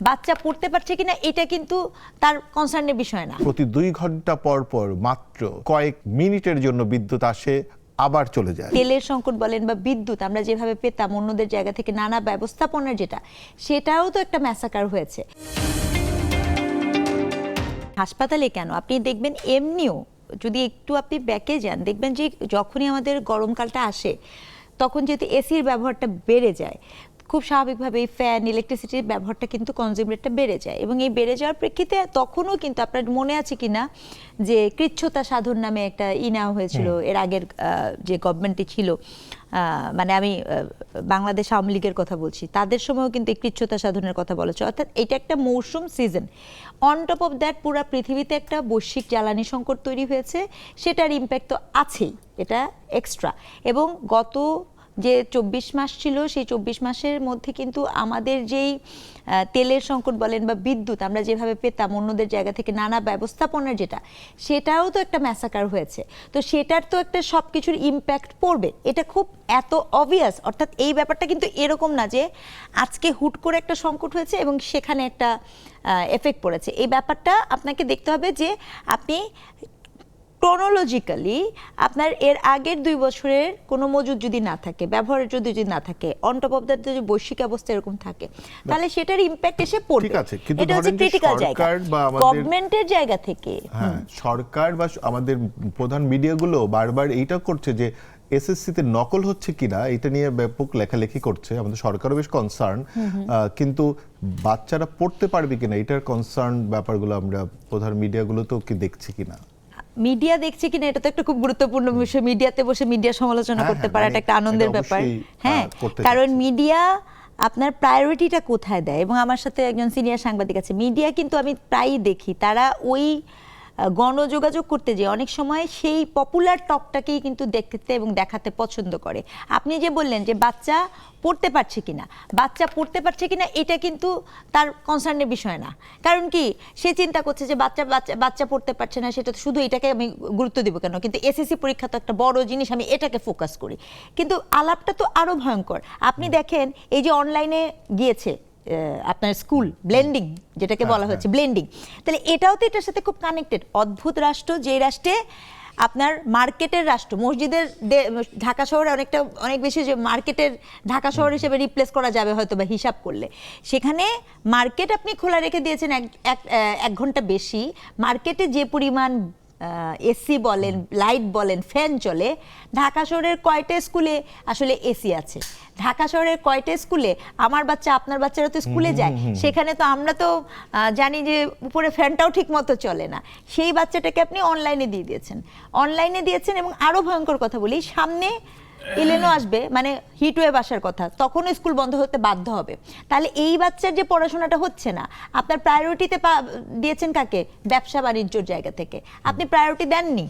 বাচ্চা পড়তে পারছে কিনা এটা কিন্তু তার কনসার্নের বিষয় না। প্রতি 2 ঘন্টা পর পর মাত্র কয়েক মিনিটের জন্য বিদ্যুৎ আসে, আবার চলে যায়। তেলের সংকট বলেন বা বিদ্যুৎ আমরা যেভাবে পেতাম অন্যদের জায়গা থেকে, নানা ব্যবস্থাপনার সেটাও তো একটা ম্যাসাকার হয়েছে। হাসপাতালে কেন আপনি দেখবেন, এমনিও যদি একটু আপনি ব্যাকে যান দেখবেন যে যখনই আমাদের গরমকালটা আসে তখন যেহেতু এসির ব্যবহারটা বেড়ে যায়, খুব স্বাভাবিকভাবে এই ফ্যান ইলেকট্রিসিটির ব্যবহারটা কিন্তু কনজিউম রেটটা বেড়ে যায়। এবং এই বেড়ে যাওয়ার প্রেক্ষিতে তখনও কিন্তু আপনার মনে আছে কিনা যে কৃচ্ছতা সাধন নামে একটা নেওয়া হয়েছিল এর আগের যে গভর্নমেন্টটি ছিল, মানে আমি বাংলাদেশ আওয়ামী লীগের কথা বলছি, তাদের সময়ও কিন্তু এই কৃচ্ছতা সাধনের কথা বলেছে। অর্থাৎ এটা একটা মৌসুম, season. On top of that পুরো পৃথিবীতে একটা বৈশ্বিক জ্বালানি সংকট তৈরি হয়েছে, সেটার ইম্প্যাক্ট তো আছেই, এটা এক্সট্রা। এবং গত যে 24 মাস ছিল সেই 24 মাসের মধ্যে কিন্তু আমাদের যেই তেলের সংকট বলেন বা বিদ্যুৎ আমরা যেভাবে পেতাম অন্যদের জায়গা থেকে, নানা ব্যবস্থাপনার সেটাও তো একটা ম্যাসাকার হয়েছে। তো সেটার তো একটা সব কিছুর ইম্প্যাক্ট পড়বে, এটা খুব এত অবভিয়াস। অর্থাৎ এই ব্যাপারটা কিন্তু এরকম না যে আজকে হুট করে একটা সংকট হয়েছে এবং সেখানে একটা এফেক্ট পড়েছে। এই ব্যাপারটা আপনাকে দেখতে হবে যে আপনি ক্রোনোলজিক্যালি আপনার এর আগের 2 বছরের কোনো মজুদ যদি না থাকে, ব্যবহারের যদি না থাকে, অন টপ অফ দ্যাট যদি বৈশ্বিক অবস্থা এরকম থাকে, তাহলে সেটার ইম্প্যাক্ট এসে পড়বে। ঠিক আছে, কিন্তু এটা হচ্ছে ক্রিটিক্যাল জায়গা গভর্নমেন্টের জায়গা থেকে। হ্যাঁ, সরকার বা আমাদের প্রধান মিডিয়াগুলো বারবার এইটা করছে যে এসএসসিতে নকল হচ্ছে কিনা এটা নিয়ে ব্যাপক লেখালেখি করছে, আমাদের সরকারও বেশ কনসার্ন, কিন্তু বাচ্চারা পড়তে পারবে কিনা এটার কনসার্ন ব্যাপারগুলো আমরা প্রধান মিডিয়াগুলো তো কি দেখছি কিনা, মিডিয়া দেখছে কিনা এটা তো একটা খুব গুরুত্বপূর্ণ বিষয়। মিডিয়াতে বসে মিডিয়া সমালোচনা করতে পারা এটা একটা আনন্দের ব্যাপার। হ্যাঁ, কারণ মিডিয়া আপনার প্রায়োরিটিটা কোথায় দেয়। এবং আমার সাথে একজন সিনিয়র সাংবাদিক আছে, মিডিয়া কিন্তু আমি প্রায়ই দেখি তারা ওই গণযোগাযোগ করতে যে অনেক সময় সেই পপুলার টকটাকেই কিন্তু দেখতে এবং দেখাতে পছন্দ করে। আপনি যে বললেন যে বাচ্চা পড়তে পারছে কিনা, বাচ্চা পড়তে পারছে কিনা এটা কিন্তু তার কনসার্নের বিষয় না। কারণ কি, সে চিন্তা করছে যে বাচ্চা পড়তে পারছে না, সেটা শুধু এটাকে আমি গুরুত্ব দেবো কেন, কিন্তু এসএসসি পরীক্ষা তো একটা বড় জিনিস, আমি এটাকে ফোকাস করি। কিন্তু আলাপটা তো আরো ভয়ঙ্কর। আপনি দেখেন এই যে অনলাইনে গিয়েছে আপনার স্কুল ব্লেন্ডিং, যেটাকে বলা হচ্ছে ব্লেন্ডিং, তাহলে এটাও তো এটার সাথে খুব কানেক্টেড। অদ্ভুত রাষ্ট্র, যে রাষ্ট্রে আপনার মার্কেটের রাষ্ট্র, মসজিদের ঢাকা শহরে অনেক বেশি যে মার্কেটের ঢাকা শহর হিসেবে রিপ্লেস করা যাবে হয়তো বা হিসাব করলে, সেখানে মার্কেট আপনি খোলা রেখে দিয়েছেন 1 ঘন্টা বেশি। মার্কেটে যে পরিমাণ এসি বলেন, লাইট বলেন, ফ্যান চলে, ঢাকা শহরের কয়টা স্কুলে আসলে এসি আছে? ঢাকা শহরের কয়টা স্কুলে আমার বাচ্চা আপনার বাচ্চারা তো স্কুলে যায়, সেখানে তো আমরা তো জানি যে উপরে ফ্যানটাও ঠিক মতো চলে না। সেই বাচ্চাটাকে আপনি অনলাইনে দিয়েছেন। এবং আরো ভয়ঙ্কর কথা বলি, সামনে ইলেনো আসবে, মানে হিটওয়েভ আসার কথা, তখনও স্কুল বন্ধ হতে বাধ্য হবে। তাহলে এই বাচ্চার যে পড়াশোনাটা হচ্ছে না, আপনার প্রায়োরিটিতে দিয়েছেন কাকে? ব্যবসা বাণিজ্যর জায়গা থেকে আপনি প্রায়োরিটি দেননি,